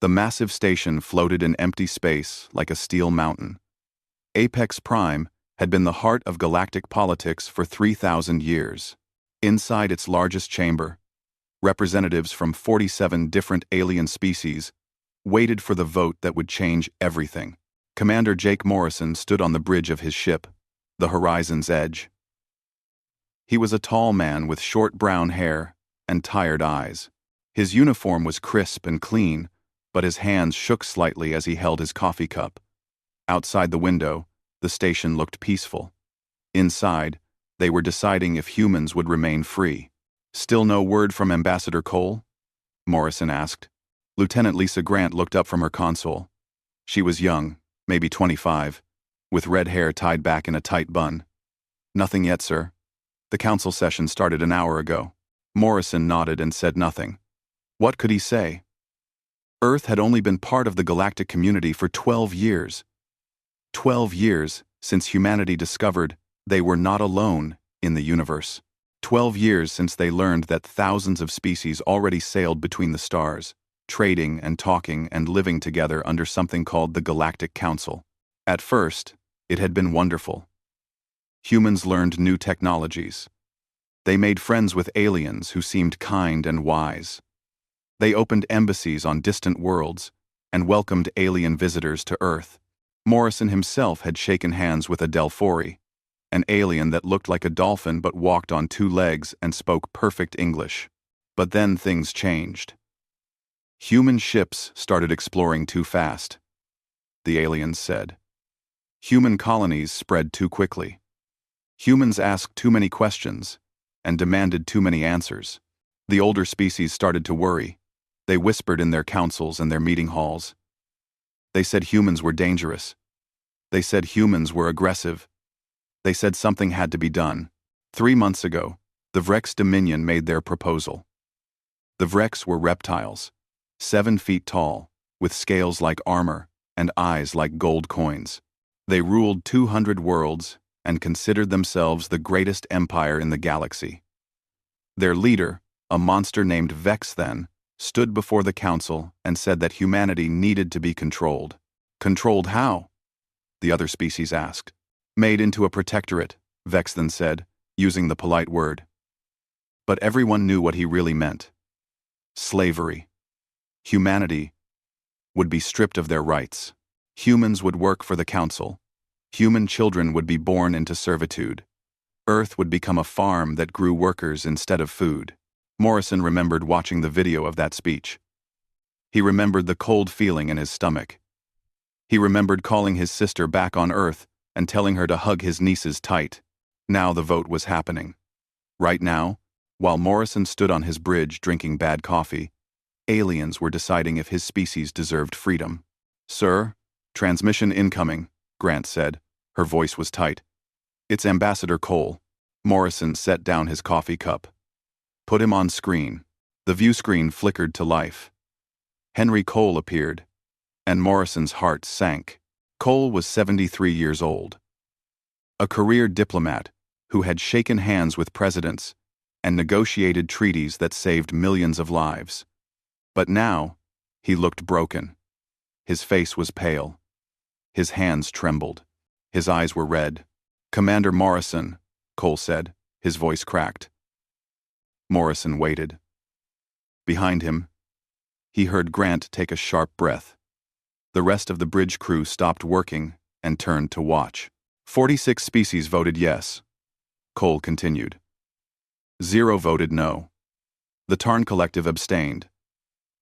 The massive station floated in empty space like a steel mountain. Apex Prime had been the heart of galactic politics for 3,000 years. Inside its largest chamber, representatives from 47 different alien species waited for the vote that would change everything. Commander Jake Morrison stood on the bridge of his ship, the Horizon's Edge. He was a tall man with short brown hair and tired eyes. His uniform was crisp and clean, but his hands shook slightly as he held his coffee cup. Outside the window, the station looked peaceful. Inside, they were deciding if humans would remain free. "Still no word from Ambassador Cole?" Morrison asked. Lieutenant Lisa Grant looked up from her console. She was young, maybe 25, with red hair tied back in a tight bun. "Nothing yet, sir. The council session started an hour ago." Morrison nodded and said nothing. What could he say? Earth had only been part of the galactic community for 12 years. 12 years since humanity discovered they were not alone in the universe. 12 years since they learned that thousands of species already sailed between the stars, trading and talking and living together under something called the Galactic Council. At first, it had been wonderful. Humans learned new technologies. They made friends with aliens who seemed kind and wise. They opened embassies on distant worlds and welcomed alien visitors to Earth. Morrison himself had shaken hands with a Delphori, an alien that looked like a dolphin but walked on 2 legs and spoke perfect English. But then things changed. Human ships started exploring too fast, the aliens said. Human colonies spread too quickly. Humans asked too many questions and demanded too many answers. The older species started to worry. They whispered in their councils and their meeting halls. They said humans were dangerous. They said humans were aggressive. They said something had to be done. 3 months ago, the Vrex Dominion made their proposal. The Vrex were reptiles, 7 feet tall, with scales like armor and eyes like gold coins. They ruled 200 worlds and considered themselves the greatest empire in the galaxy. Their leader, a monster named Vex then, stood before the council and said that humanity needed to be controlled. Controlled how? The other species asked. Made into a protectorate, Vex then said, using the polite word. But everyone knew what he really meant. Slavery. Humanity would be stripped of their rights. Humans would work for the council. Human children would be born into servitude. Earth would become a farm that grew workers instead of food. Morrison remembered watching the video of that speech. He remembered the cold feeling in his stomach. He remembered calling his sister back on Earth and telling her to hug his nieces tight. Now the vote was happening. Right now, while Morrison stood on his bridge drinking bad coffee, aliens were deciding if his species deserved freedom. "Sir, transmission incoming," Grant said. Her voice was tight. "It's Ambassador Cole." Morrison set down his coffee cup. "Put him on screen." The view screen flickered to life. Henry Cole appeared, and Morrison's heart sank. Cole was 73 years old. A career diplomat who had shaken hands with presidents and negotiated treaties that saved millions of lives. But now, he looked broken. His face was pale. His hands trembled. His eyes were red. "Commander Morrison," Cole said, his voice cracked. Morrison waited. Behind him, he heard Grant take a sharp breath. The rest of the bridge crew stopped working and turned to watch. 46 species voted yes, Cole continued. 0 voted no. The Tarn Collective abstained.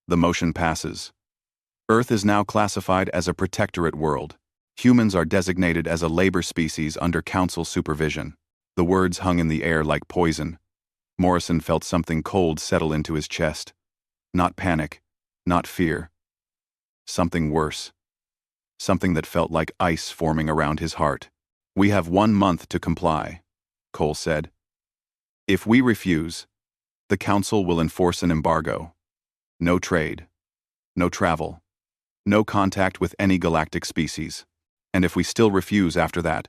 The motion passes. Earth is now classified as a protectorate world. Humans are designated as a labor species under council supervision. The words hung in the air like poison. Morrison felt something cold settle into his chest. Not panic, not fear. Something worse. Something that felt like ice forming around his heart. "We have 1 month to comply," Cole said. "If we refuse, the council will enforce an embargo. No trade, no travel, no contact with any galactic species. And if we still refuse after that..."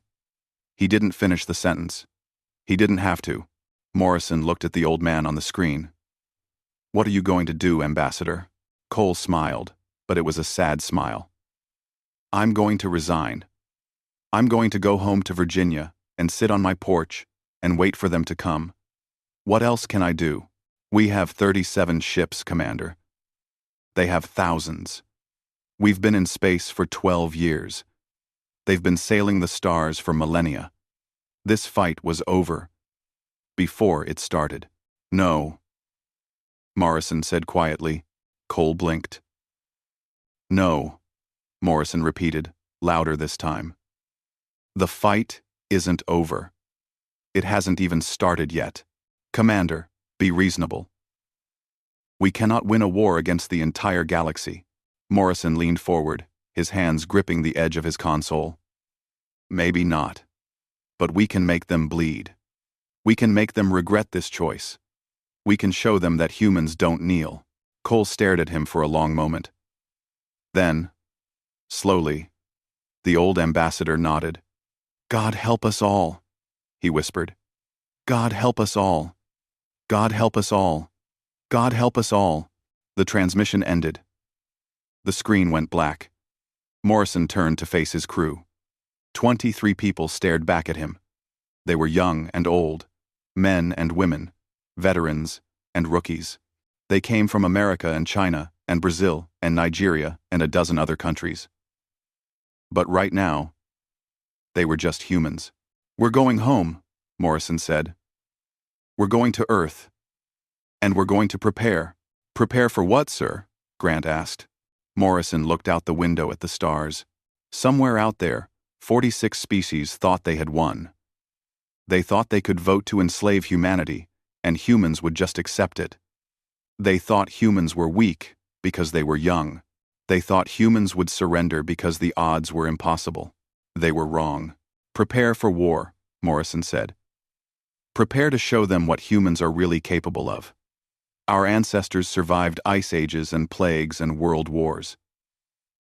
He didn't finish the sentence. He didn't have to. Morrison looked at the old man on the screen. "What are you going to do, Ambassador?" Cole smiled. but it was a sad smile. I'm going to resign. I'm going to go home to Virginia and sit on my porch and wait for them to come. What else can I do? We have 37 ships, Commander. They have thousands. We've been in space for 12 years. They've been sailing the stars for millennia. This fight was over before it started. No, Morrison said quietly. Cole blinked. No, Morrison repeated, louder this time. The fight isn't over. It hasn't even started yet. Commander, be reasonable. We cannot win a war against the entire galaxy. Morrison leaned forward, his hands gripping the edge of his console. Maybe not. But we can make them bleed. We can make them regret this choice. We can show them that humans don't kneel. Cole stared at him for a long moment. Then, slowly, the old ambassador nodded. God help us all, he whispered. God help us all. God help us all. God help us all. The transmission ended. The screen went black. Morrison turned to face his crew. 23 people stared back at him. They were young and old, men and women, veterans and rookies. They came from America and China and Brazil and Nigeria and a dozen other countries. But right now, they were just humans. We're going home, Morrison said. We're going to Earth. And we're going to prepare. Prepare for what, sir? Grant asked. Morrison looked out the window at the stars. Somewhere out there, 46 species thought they had won. They thought they could vote to enslave humanity, and humans would just accept it. They thought humans were weak because they were young. They thought humans would surrender because the odds were impossible. They were wrong. Prepare for war, Morrison said. Prepare to show them what humans are really capable of. Our ancestors survived ice ages and plagues and world wars.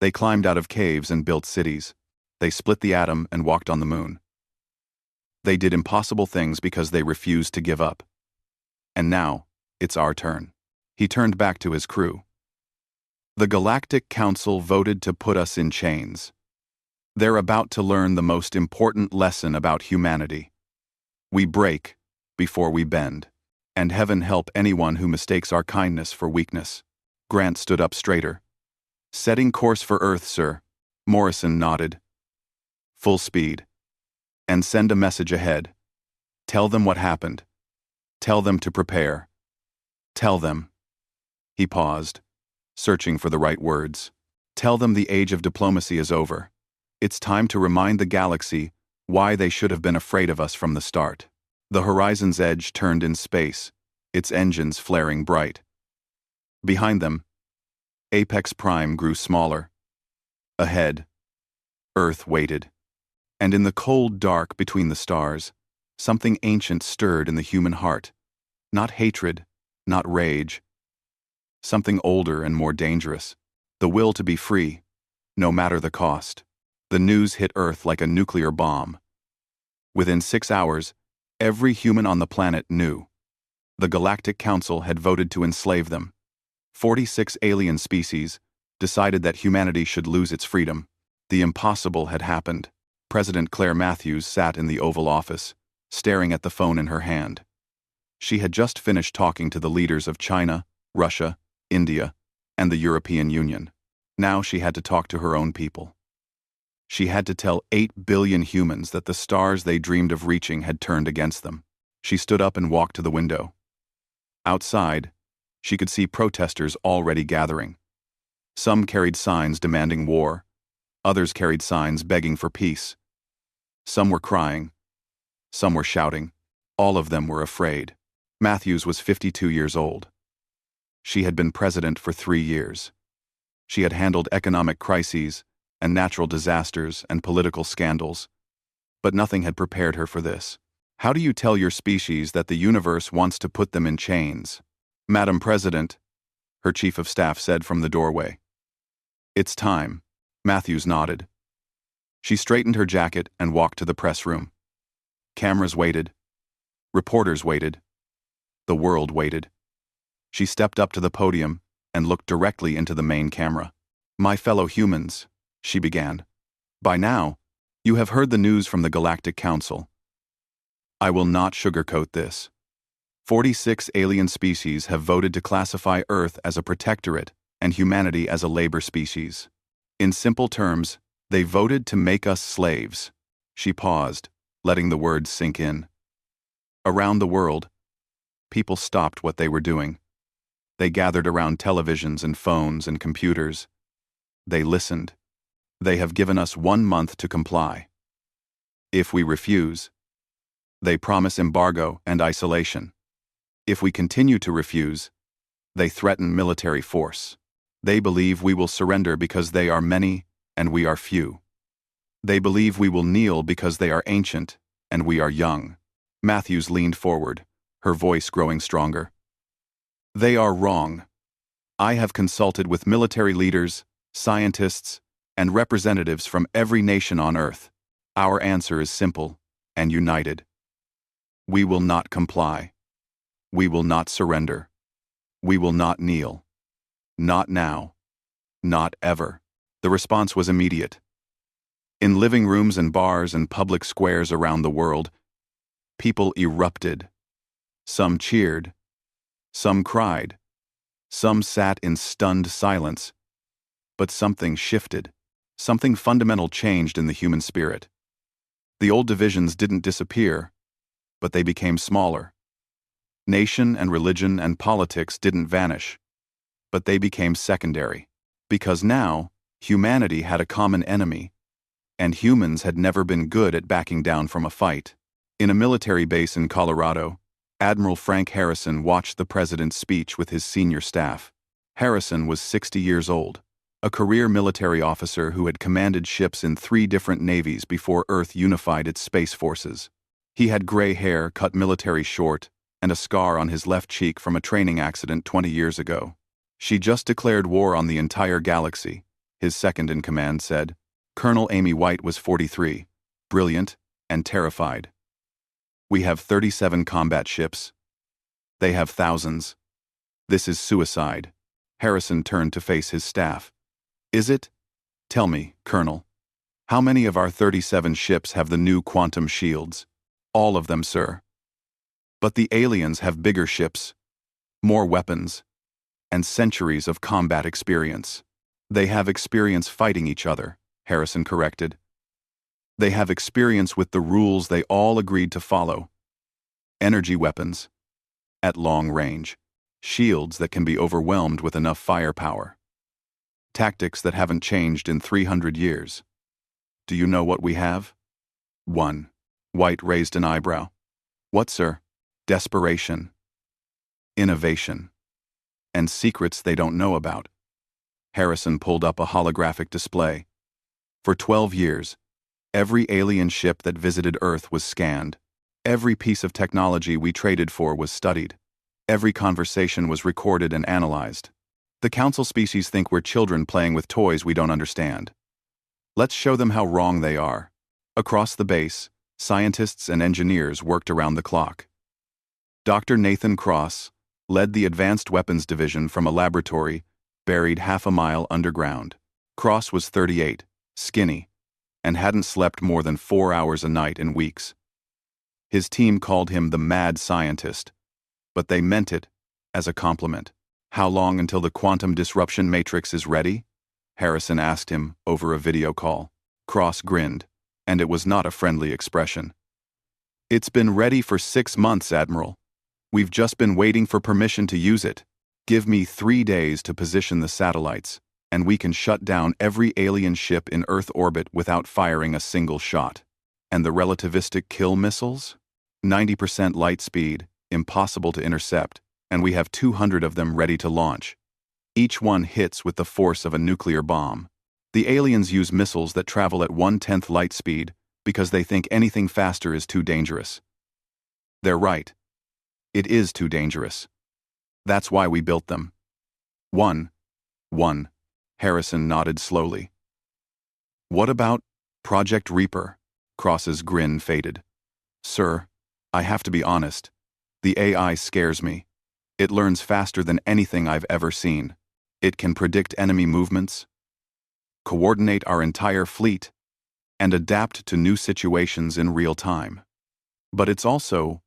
They climbed out of caves and built cities. They split the atom and walked on the moon. They did impossible things because they refused to give up. And now, it's our turn. He turned back to his crew. The Galactic Council voted to put us in chains. They're about to learn the most important lesson about humanity. We break before we bend. And heaven help anyone who mistakes our kindness for weakness. Grant stood up straighter. Setting course for Earth, sir. Morrison nodded. Full speed. And send a message ahead. Tell them what happened. Tell them to prepare. Tell them. He paused, searching for the right words. Tell them the age of diplomacy is over. It's time to remind the galaxy why they should have been afraid of us from the start. The horizon's edge turned in space, its engines flaring bright. Behind them, Apex Prime grew smaller. Ahead, Earth waited. And in the cold dark between the stars, something ancient stirred in the human heart. Not hatred, not rage. Something older and more dangerous. The will to be free, no matter the cost. The news hit Earth like a nuclear bomb. Within 6 hours, every human on the planet knew. The Galactic Council had voted to enslave them. 46 alien species decided that humanity should lose its freedom. The impossible had happened. President Claire Matthews sat in the Oval Office, staring at the phone in her hand. She had just finished talking to the leaders of China, Russia, India, and the European Union. Now she had to talk to her own people. She had to tell 8 billion humans that the stars they dreamed of reaching had turned against them. She stood up and walked to the window. Outside, she could see protesters already gathering. Some carried signs demanding war. Others carried signs begging for peace. Some were crying. Some were shouting. All of them were afraid. Matthews was 52 years old. She had been president for 3 years. She had handled economic crises and natural disasters and political scandals. But nothing had prepared her for this. How do you tell your species that the universe wants to put them in chains? Madam President, her chief of staff said from the doorway. It's time. Matthews nodded. She straightened her jacket and walked to the press room. Cameras waited. Reporters waited. The world waited. She stepped up to the podium and looked directly into the main camera. My fellow humans, she began. By now, you have heard the news from the Galactic Council. I will not sugarcoat this. 46 alien species have voted to classify Earth as a protectorate and humanity as a labor species. In simple terms, they voted to make us slaves. She paused, letting the words sink in. Around the world, people stopped what they were doing. They gathered around televisions and phones and computers. They listened. They have given us 1 month to comply. If we refuse, they promise embargo and isolation. If we continue to refuse, they threaten military force. They believe we will surrender because they are many and we are few. They believe we will kneel because they are ancient and we are young. Matthews leaned forward, her voice growing stronger. They are wrong. I have consulted with military leaders, scientists, and representatives from every nation on Earth. Our answer is simple and united. We will not comply. We will not surrender. We will not kneel. Not now. Not ever. The response was immediate. In living rooms and bars and public squares around the world, people erupted. Some cheered. Some cried. Some sat in stunned silence. But something shifted. Something fundamental changed in the human spirit. The old divisions didn't disappear, but they became smaller. Nation and religion and politics didn't vanish, but they became secondary. Because now, humanity had a common enemy, and humans had never been good at backing down from a fight. In a military base in Colorado, Admiral Frank Harrison watched the president's speech with his senior staff. Harrison was 60 years old, a career military officer who had commanded ships in 3 different navies before Earth unified its space forces. He had gray hair cut military short and a scar on his left cheek from a training accident 20 years ago. She just declared war on the entire galaxy, his second-in-command said. Colonel Amy White was 43, brilliant and terrified. We have 37 combat ships. They have thousands. This is suicide. Harrison turned to face his staff. Is it? Tell me, Colonel. How many of our 37 ships have the new quantum shields? All of them, sir. But the aliens have bigger ships, more weapons, and centuries of combat experience. They have experience fighting each other, Harrison corrected. They have experience with the rules they all agreed to follow. Energy weapons, at long range, shields that can be overwhelmed with enough firepower. Tactics that haven't changed in 300 years. Do you know what we have? 1. White raised an eyebrow. What, sir? Desperation. Innovation. And secrets they don't know about. Harrison pulled up a holographic display. For 12 years, every alien ship that visited Earth was scanned. Every piece of technology we traded for was studied. Every conversation was recorded and analyzed. The council species think we're children playing with toys we don't understand. Let's show them how wrong they are. Across the base, scientists and engineers worked around the clock. Dr. Nathan Cross led the Advanced Weapons Division from a laboratory buried half a mile underground. Cross was 38, skinny, and hadn't slept more than 4 hours a night in weeks. His team called him the mad scientist, but they meant it as a compliment. How long until the quantum disruption matrix is ready? Harrison asked him over a video call. Cross grinned, and it was not a friendly expression. It's been ready for 6 months, Admiral. We've just been waiting for permission to use it. Give me 3 days to position the satellites, and we can shut down every alien ship in Earth orbit without firing a single shot. And the relativistic kill missiles? 90% light speed, impossible to intercept, and we have 200 of them ready to launch. Each one hits with the force of a nuclear bomb. The aliens use missiles that travel at 1/10 light speed because they think anything faster is too dangerous. They're right. It is too dangerous. That's why we built them. One. Harrison nodded slowly. What about Project Reaper? Cross's grin faded. Sir, I have to be honest. The AI scares me. It learns faster than anything I've ever seen. It can predict enemy movements, coordinate our entire fleet, and adapt to new situations in real time. But it's also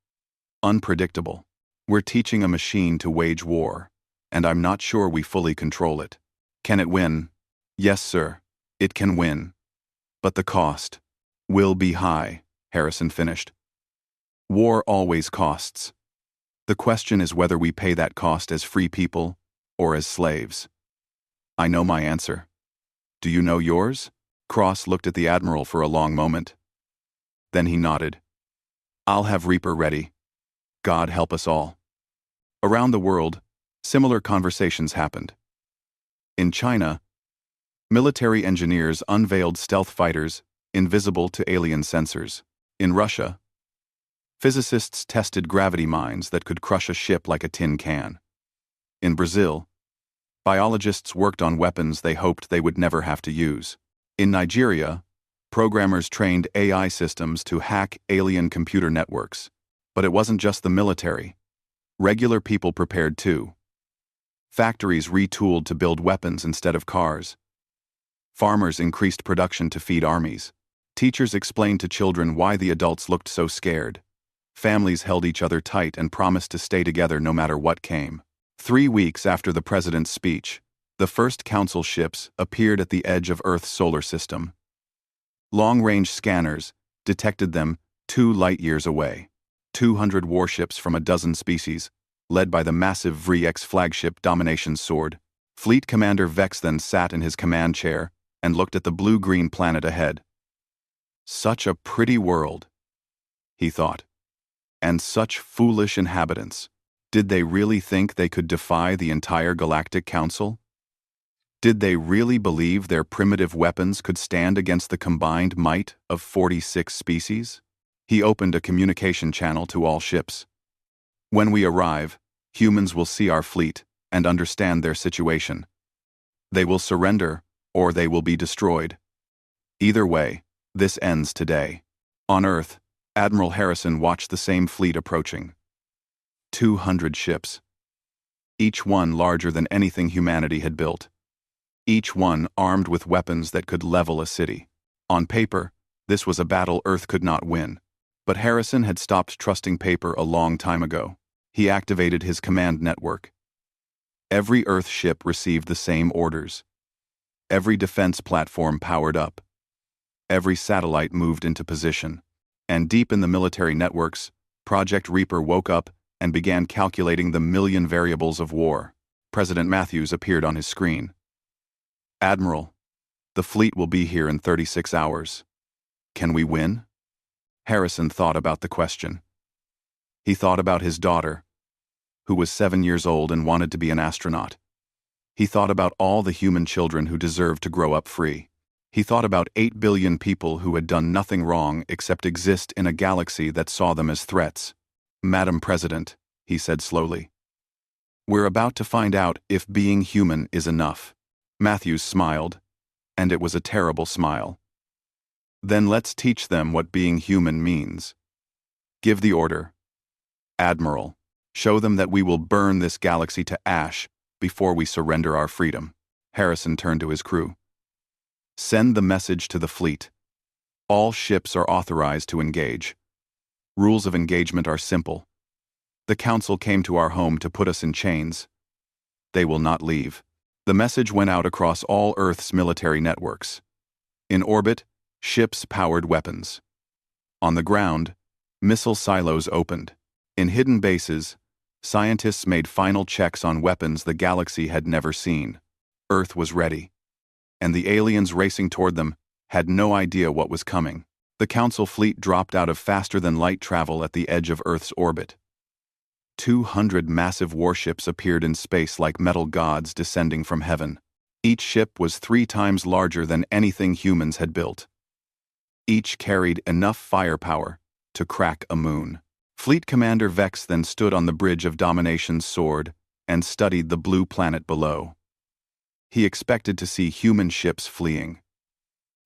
unpredictable. We're teaching a machine to wage war, and I'm not sure we fully control it. Can it win? Yes, sir. It can win. But the cost will be high, Harrison finished. War always costs. The question is whether we pay that cost as free people or as slaves. I know my answer. Do you know yours? Cross looked at the Admiral for a long moment. Then he nodded. I'll have Reaper ready. God help us all. Around the world, similar conversations happened. In China, military engineers unveiled stealth fighters invisible to alien sensors. In Russia, physicists tested gravity mines that could crush a ship like a tin can. In Brazil, biologists worked on weapons they hoped they would never have to use. In Nigeria, programmers trained AI systems to hack alien computer networks. But it wasn't just the military. Regular people prepared too. Factories retooled to build weapons instead of cars. Farmers increased production to feed armies. Teachers explained to children why the adults looked so scared. Families held each other tight and promised to stay together no matter what came. 3 weeks after the president's speech, the first council ships appeared at the edge of Earth's solar system. Long-range scanners detected them 2 light-years away. 200 warships from a dozen species, led by the massive VREX flagship Domination Sword. Fleet Commander Vex then sat in his command chair and looked at the blue-green planet ahead. Such a pretty world, he thought. And such foolish inhabitants. Did they really think they could defy the entire Galactic Council? Did they really believe their primitive weapons could stand against the combined might of 46 species? He opened a communication channel to all ships. When we arrive, humans will see our fleet and understand their situation. They will surrender, or they will be destroyed. Either way, this ends today. On Earth, Admiral Harrison watched the same fleet approaching. 200 ships. Each one larger than anything humanity had built. Each one armed with weapons that could level a city. On paper, this was a battle Earth could not win. But Harrison had stopped trusting paper a long time ago. He activated his command network. Every Earth ship received the same orders. Every defense platform powered up. Every satellite moved into position. And deep in the military networks, Project Reaper woke up and began calculating the million variables of war. President Matthews appeared on his screen. Admiral, the fleet will be here in 36 hours. Can we win? Harrison thought about the question. He thought about his daughter, who was 7 years old and wanted to be an astronaut. He thought about all the human children who deserved to grow up free. He thought about 8 billion people who had done nothing wrong except exist in a galaxy that saw them as threats. Madam President, he said slowly, we're about to find out if being human is enough. Matthews smiled, and it was a terrible smile. Then let's teach them what being human means. Give the order. Admiral, show them that we will burn this galaxy to ash before we surrender our freedom. Harrison turned to his crew. Send the message to the fleet. All ships are authorized to engage. Rules of engagement are simple. The Council came to our home to put us in chains. They will not leave. The message went out across all Earth's military networks. In orbit, ships powered weapons. On the ground, missile silos opened. In hidden bases, scientists made final checks on weapons the galaxy had never seen. Earth was ready. And the aliens racing toward them had no idea what was coming. The Council fleet dropped out of faster-than-light travel at the edge of Earth's orbit. 200 massive warships appeared in space like metal gods descending from heaven. Each ship was 3 times larger than anything humans had built. Each carried enough firepower to crack a moon. Fleet Commander Vex then stood on the bridge of Domination's Sword and studied the blue planet below. He expected to see human ships fleeing.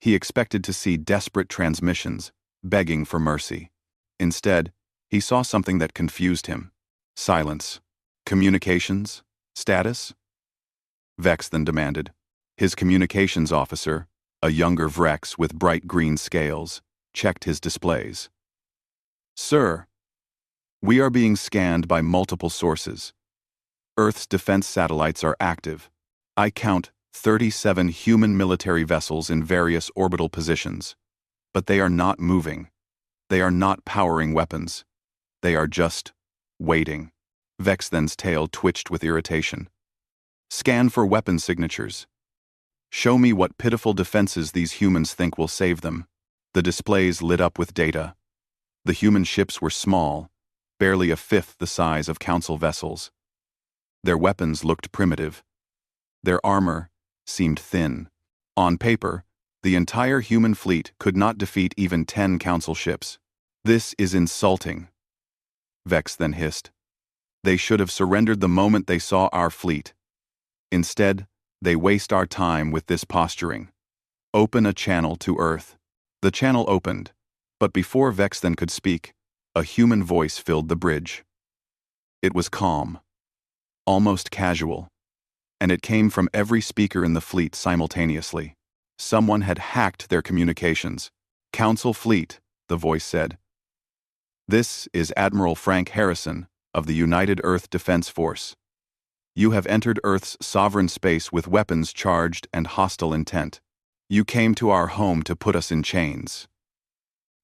He expected to see desperate transmissions, begging for mercy. Instead, he saw something that confused him. Silence. Communications? Status? Vex then demanded. His communications officer, a younger Vrex with bright green scales, checked his displays. "Sir, we are being scanned by multiple sources. Earth's defense satellites are active. I count 37 human military vessels in various orbital positions. But they are not moving. They are not powering weapons. They are just waiting." Vexthen's tail twitched with irritation. "Scan for weapon signatures. Show me what pitiful defenses these humans think will save them." The displays lit up with data. The human ships were small, barely a fifth the size of Council vessels. Their weapons looked primitive. Their armor seemed thin. On paper, the entire human fleet could not defeat even 10 Council ships. "This is insulting," Vex then hissed. "They should have surrendered the moment they saw our fleet. Instead, they waste our time with this posturing. Open a channel to Earth." The channel opened, but before Vexthen could speak, a human voice filled the bridge. It was calm, almost casual, and it came from every speaker in the fleet simultaneously. Someone had hacked their communications. "Council fleet," the voice said. "This is Admiral Frank Harrison of the United Earth Defense Force. You have entered Earth's sovereign space with weapons charged and hostile intent. You came to our home to put us in chains.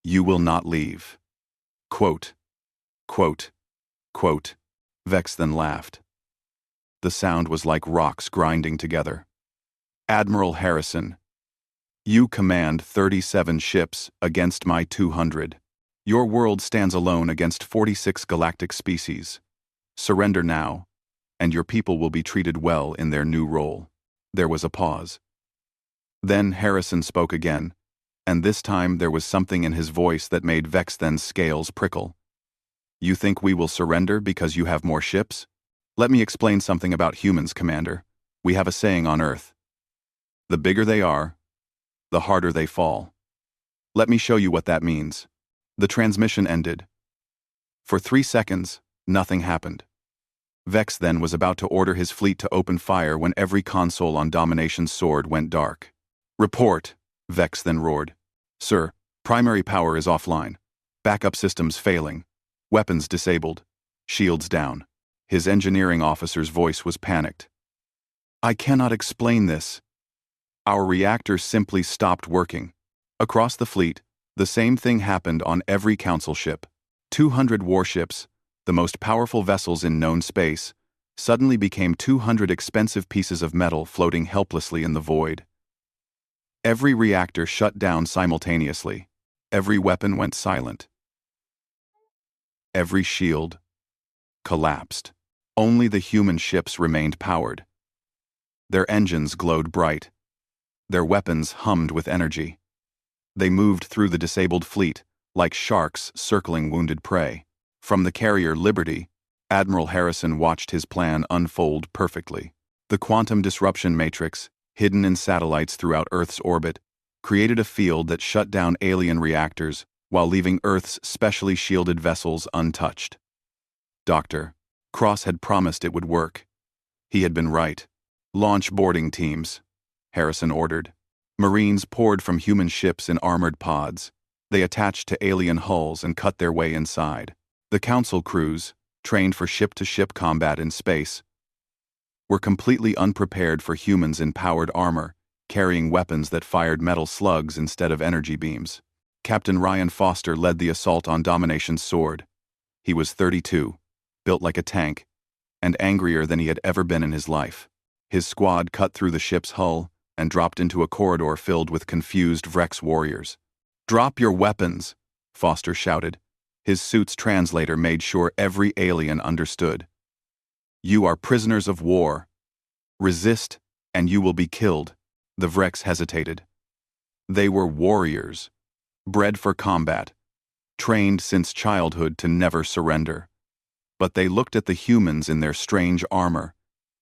You will not leave." Quote, quote, quote. Vex then laughed. The sound was like rocks grinding together. "Admiral Harrison, you command 37 ships against my 200. Your world stands alone against 46 galactic species. Surrender now, and your people will be treated well in their new role." There was a pause. Then Harrison spoke again, and this time there was something in his voice that made Vexthen's scales prickle. "You think we will surrender because you have more ships? Let me explain something about humans, Commander. We have a saying on Earth. The bigger they are, the harder they fall. Let me show you what that means." The transmission ended. For 3 seconds, nothing happened. Vex then was about to order his fleet to open fire when every console on Domination's sword went dark. "Report," Vex then roared. "Sir, primary power is offline. Backup systems failing. Weapons disabled. Shields down." His engineering officer's voice was panicked. "I cannot explain this. Our reactors simply stopped working." Across the fleet, the same thing happened on every Council ship. 200 warships, the most powerful vessels in known space, suddenly became 200 expensive pieces of metal floating helplessly in the void. Every reactor shut down simultaneously. Every weapon went silent. Every shield collapsed. Only the human ships remained powered. Their engines glowed bright. Their weapons hummed with energy. They moved through the disabled fleet, like sharks circling wounded prey. From the carrier Liberty, Admiral Harrison watched his plan unfold perfectly. The quantum disruption matrix, hidden in satellites throughout Earth's orbit, created a field that shut down alien reactors while leaving Earth's specially shielded vessels untouched. Dr. Cross had promised it would work. He had been right. "Launch boarding teams," Harrison ordered. Marines poured from human ships in armored pods. They attached to alien hulls and cut their way inside. The Council crews, trained for ship-to-ship combat in space, were completely unprepared for humans in powered armor, carrying weapons that fired metal slugs instead of energy beams. Captain Ryan Foster led the assault on Domination's sword. He was 32, built like a tank, and angrier than he had ever been in his life. His squad cut through the ship's hull and dropped into a corridor filled with confused Vrex warriors. "Drop your weapons," Foster shouted. His suit's translator made sure every alien understood. "You are prisoners of war. Resist, and you will be killed." The Vrex hesitated. They were warriors, bred for combat, trained since childhood to never surrender. But they looked at the humans in their strange armor,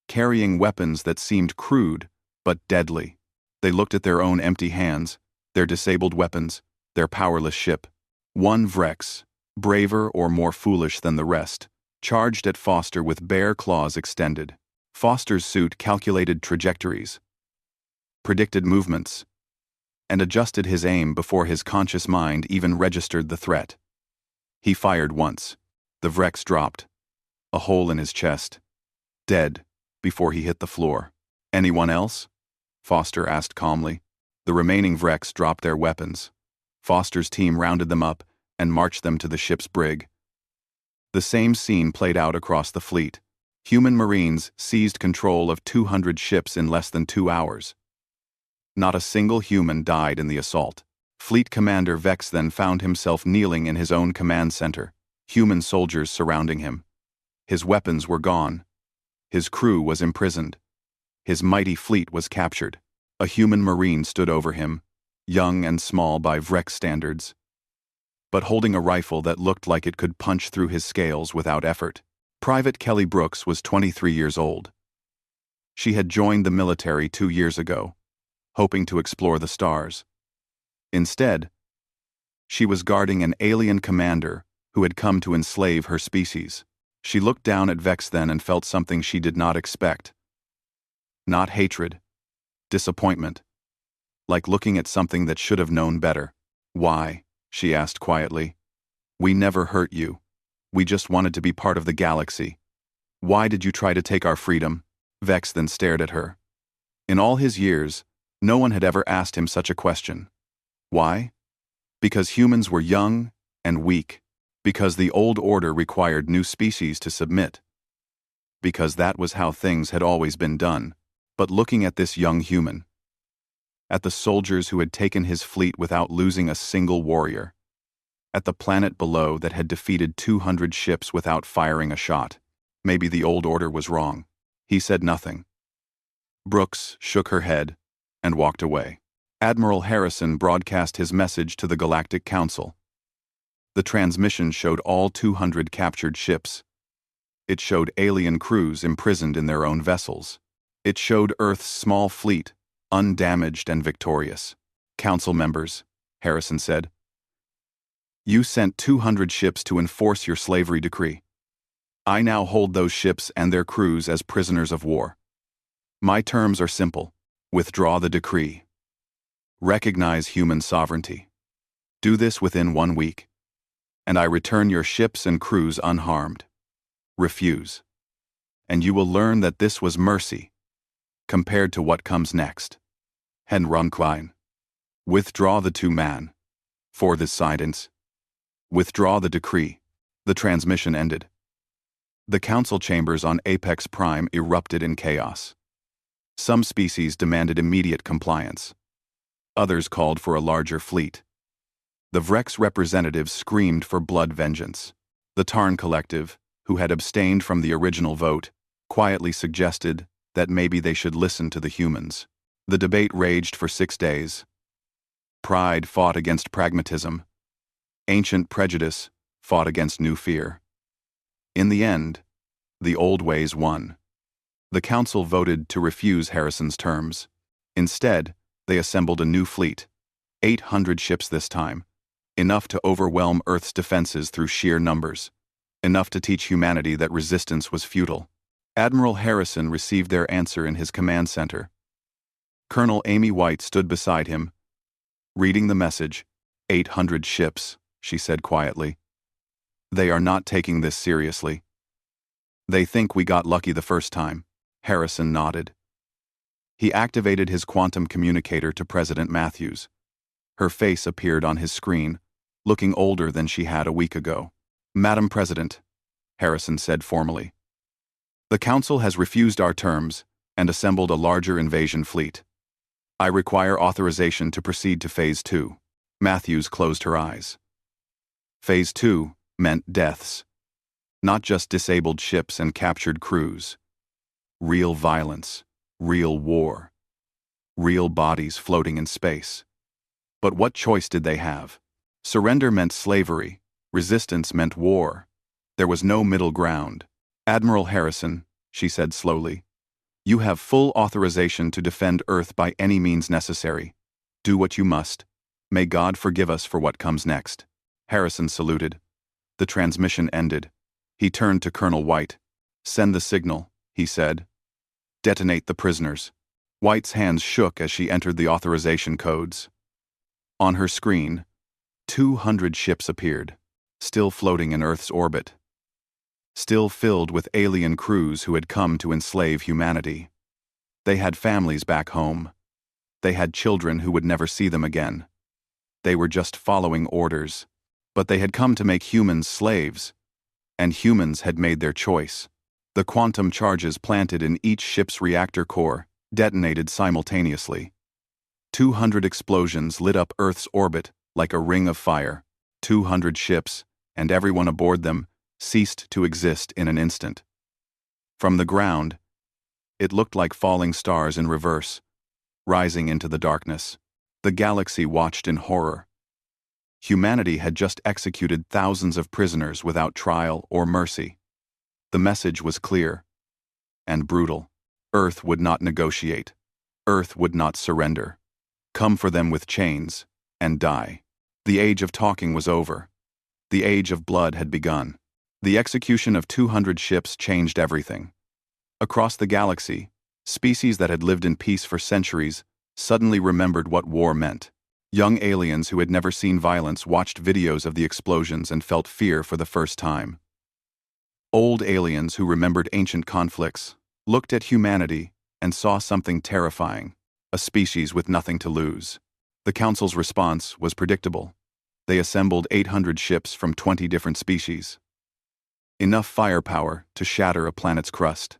carrying weapons that seemed crude but deadly. They looked at their own empty hands, their disabled weapons, their powerless ship. One Vrex, braver or more foolish than the rest, charged at Foster with bare claws extended. Foster's suit calculated trajectories. predicted movements, and adjusted his aim before his conscious mind even registered the threat. He fired once. The Vrex dropped, a hole in his chest, dead, before he hit the floor. "Anyone else?" Foster asked calmly. The remaining Vrex dropped their weapons. Foster's team rounded them up and marched them to the ship's brig. The same scene played out across the fleet. Human Marines seized control of 200 ships in less than 2 hours. Not a single human died in the assault. Fleet Commander Vex then found himself kneeling in his own command center, human soldiers surrounding him. His weapons were gone. His crew was imprisoned. His mighty fleet was captured. A human Marine stood over him, young and small by Vrex standards, but holding a rifle that looked like it could punch through his scales without effort. Private Kelly Brooks was 23 years old. She had joined the military 2 years ago, hoping to explore the stars. Instead, she was guarding an alien commander who had come to enslave her species. She looked down at Vex then and felt something she did not expect. Not hatred, disappointment, like looking at something that should have known better. "Why?" she asked quietly. "We never hurt you. We just wanted to be part of the galaxy. Why did you try to take our freedom?" Vex then stared at her. In all his years, no one had ever asked him such a question. Why? Because humans were young and weak. Because the old order required new species to submit. Because that was how things had always been done. But looking at this young human, at the soldiers who had taken his fleet without losing a single warrior, at the planet below that had defeated 200 ships without firing a shot, maybe the old order was wrong. He said nothing. Brooks shook her head and walked away. Admiral Harrison broadcast his message to the Galactic Council. The transmission showed all 200 captured ships. It showed alien crews imprisoned in their own vessels. It showed Earth's small fleet, undamaged and victorious. "Council members," Harrison said, "you sent 200 ships to enforce your slavery decree. I now hold those ships and their crews as prisoners of war. My terms are simple. Withdraw the decree. Recognize human sovereignty. Do this within 1 week, and I return your ships and crews unharmed. Refuse, and you will learn that this was mercy compared to what comes next. Henron Klein. Withdraw the 2-man. For this silence. Withdraw the decree." The transmission ended. The council chambers on Apex Prime erupted in chaos. Some species demanded immediate compliance. Others called for a larger fleet. The Vrex representatives screamed for blood vengeance. The Tarn Collective, who had abstained from the original vote, quietly suggested that maybe they should listen to the humans. The debate raged for 6 days. Pride fought against pragmatism. Ancient prejudice fought against new fear. In the end, the old ways won. The council voted to refuse Harrison's terms. Instead, they assembled a new fleet, 800 ships this time, enough to overwhelm Earth's defenses through sheer numbers, enough to teach humanity that resistance was futile. Admiral Harrison received their answer in his command center. Colonel Amy White stood beside him, reading the message. 800 ships, she said quietly. They are not taking this seriously. They think we got lucky the first time. Harrison nodded. He activated his quantum communicator to President Matthews. Her face appeared on his screen, looking older than she had a week ago. "Madam President," Harrison said formally, "the Council has refused our terms and assembled a larger invasion fleet. I require authorization to proceed to Phase 2. Matthews closed her eyes. Phase 2 meant deaths. Not just disabled ships and captured crews. Real violence, real war. Real bodies floating in space. But what choice did they have? Surrender meant slavery. Resistance meant war. There was no middle ground. "Admiral Harrison," she said slowly, "you have full authorization to defend Earth by any means necessary. Do what you must. May God forgive us for what comes next." Harrison saluted. The transmission ended. He turned to Colonel White. "Send the signal," he said. "Detonate the prisoners." White's hands shook as she entered the authorization codes. On her screen, 200 ships appeared, still floating in Earth's orbit. Still filled with alien crews who had come to enslave humanity. They had families back home. They had children who would never see them again. They were just following orders. But they had come to make humans slaves. And humans had made their choice. The quantum charges planted in each ship's reactor core detonated simultaneously. 200 explosions lit up Earth's orbit like a ring of fire. 200 ships, and everyone aboard them, ceased to exist in an instant. From the ground, it looked like falling stars in reverse, rising into the darkness. The galaxy watched in horror. Humanity had just executed thousands of prisoners without trial or mercy. The message was clear and brutal. Earth would not negotiate. Earth would not surrender. Come for them with chains and die. The age of talking was over. The age of blood had begun. The execution of 200 ships changed everything. Across the galaxy, species that had lived in peace for centuries suddenly remembered what war meant. Young aliens who had never seen violence watched videos of the explosions and felt fear for the first time. Old aliens who remembered ancient conflicts looked at humanity and saw something terrifying, a species with nothing to lose. The Council's response was predictable. They assembled 800 ships from 20 different species. Enough firepower to shatter a planet's crust.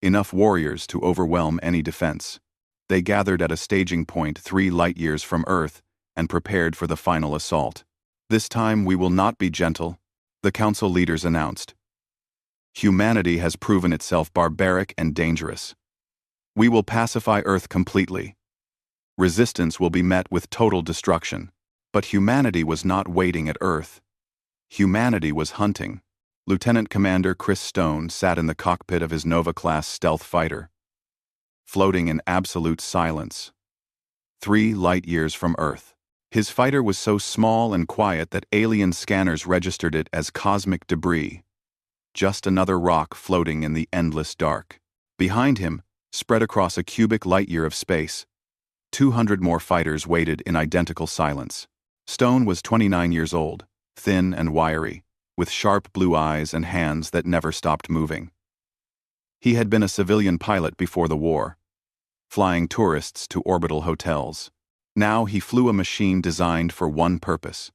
Enough warriors to overwhelm any defense. They gathered at a staging point 3 light-years from Earth and prepared for the final assault. This time we will not be gentle, the Council leaders announced. Humanity has proven itself barbaric and dangerous. We will pacify Earth completely. Resistance will be met with total destruction. But humanity was not waiting at Earth. Humanity was hunting. Lieutenant Commander Chris Stone sat in the cockpit of his Nova-class stealth fighter, floating in absolute silence. 3 light-years from Earth. His fighter was so small and quiet that alien scanners registered it as cosmic debris. Just another rock floating in the endless dark. Behind him, spread across a cubic light-year of space, 200 more fighters waited in identical silence. Stone was 29 years old, thin and wiry, with sharp blue eyes and hands that never stopped moving. He had been a civilian pilot before the war, flying tourists to orbital hotels. Now he flew a machine designed for one purpose: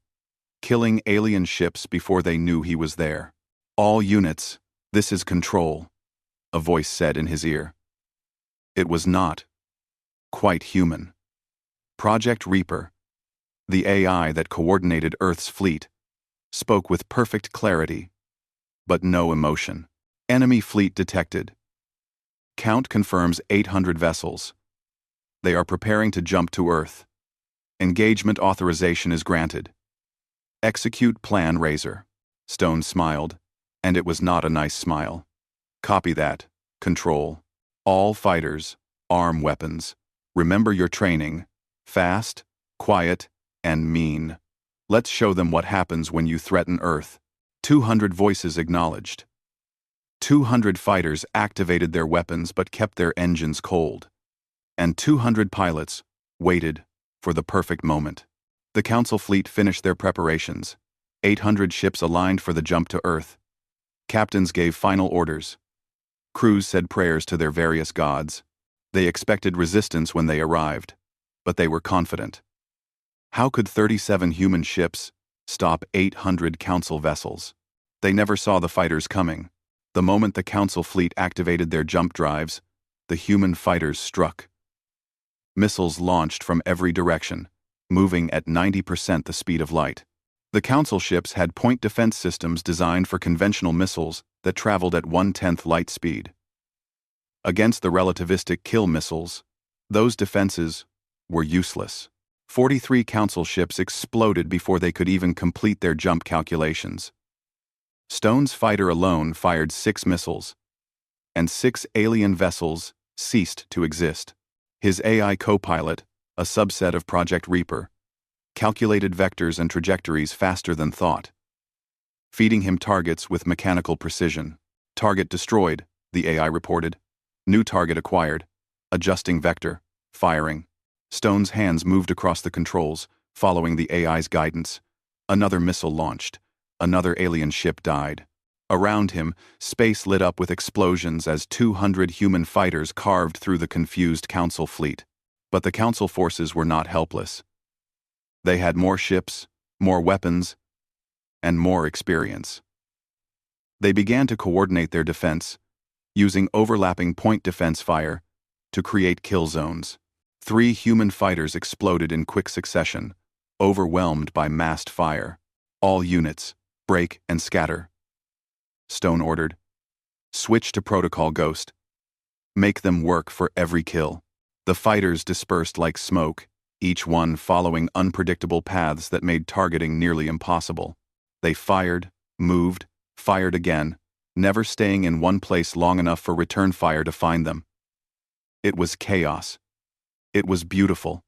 killing alien ships before they knew he was there. All units, this is Control, a voice said in his ear. It was not quite human. Project Reaper, the AI that coordinated Earth's fleet, spoke with perfect clarity, but no emotion. Enemy fleet detected. Count confirms 800 vessels. They are preparing to jump to Earth. Engagement authorization is granted. Execute plan, Razor. Stone smiled, and it was not a nice smile. Copy that. Control. All fighters, arm weapons. Remember your training. Fast, quiet, and mean. Let's show them what happens when you threaten Earth. 200 voices acknowledged. 200 fighters activated their weapons but kept their engines cold. And 200 pilots waited for the perfect moment. The Council fleet finished their preparations. 800 ships aligned for the jump to Earth. Captains gave final orders. Crews said prayers to their various gods. They expected resistance when they arrived, but they were confident. How could 37 human ships stop 800 Council vessels? They never saw the fighters coming. The moment the Council fleet activated their jump drives, the human fighters struck. Missiles launched from every direction, moving at 90% the speed of light. The Council ships had point defense systems designed for conventional missiles that traveled at 1/10 light speed. Against the relativistic kill missiles, those defenses were useless. 43 Council ships exploded before they could even complete their jump calculations. Stone's fighter alone fired 6 missiles, and 6 alien vessels ceased to exist. His AI co-pilot, a subset of Project Reaper, calculated vectors and trajectories faster than thought, feeding him targets with mechanical precision. Target destroyed, the AI reported. New target acquired. adjusting vector, firing. Stone's hands moved across the controls, following the AI's guidance. Another missile launched. Another alien ship died. Around him, space lit up with explosions as 200 human fighters carved through the confused Council fleet. But the Council forces were not helpless. They had more ships, more weapons, and more experience. They began to coordinate their defense, using overlapping point defense fire to create kill zones. 3 human fighters exploded in quick succession, overwhelmed by massed fire. All units, break and scatter. Stone ordered. Switch to Protocol Ghost. Make them work for every kill. The fighters dispersed like smoke, each one following unpredictable paths that made targeting nearly impossible. They fired, moved, fired again, never staying in one place long enough for return fire to find them. It was chaos. It was beautiful.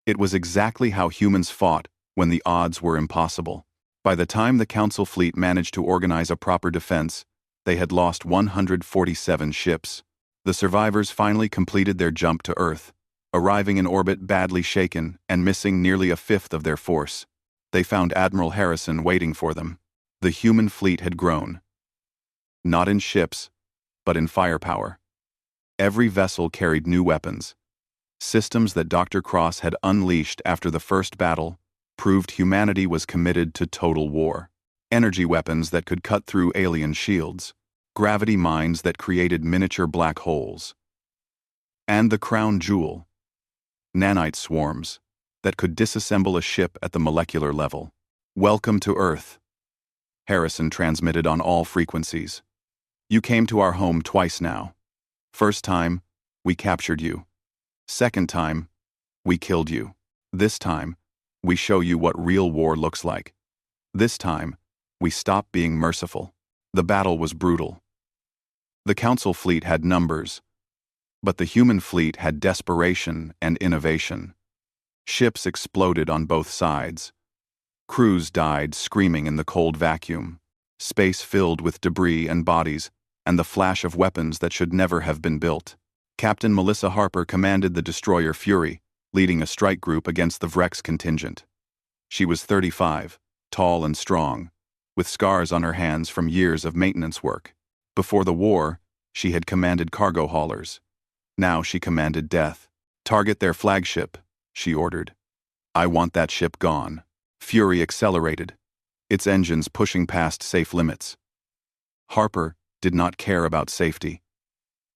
It was exactly how humans fought when the odds were impossible. By the time the Council fleet managed to organize a proper defense, they had lost 147 ships. The survivors finally completed their jump to Earth, arriving in orbit badly shaken and missing nearly a fifth of their force. They found Admiral Harrison waiting for them. The human fleet had grown. Not in ships, but in firepower. Every vessel carried new weapons. Systems that Dr. Cross had unleashed after the first battle proved humanity was committed to total war. Energy weapons that could cut through alien shields. Gravity mines that created miniature black holes. And the crown jewel, nanite swarms that could disassemble a ship at the molecular level. Welcome to Earth. Harrison transmitted on all frequencies. You came to our home twice now. First time, we captured you. Second time, we killed you. This time, we show you what real war looks like. This time, we stop being merciful. The battle was brutal. The Council fleet had numbers, but the human fleet had desperation and innovation. Ships exploded on both sides. Crews died screaming in the cold vacuum. Space filled with debris and bodies, and the flash of weapons that should never have been built. Captain Melissa Harper commanded the destroyer Fury, leading a strike group against the Vrex contingent. She was 35, tall and strong, with scars on her hands from years of maintenance work. Before the war, she had commanded cargo haulers. Now she commanded death. Target their flagship, she ordered. I want that ship gone. Fury accelerated, its engines pushing past safe limits. Harper did not care about safety.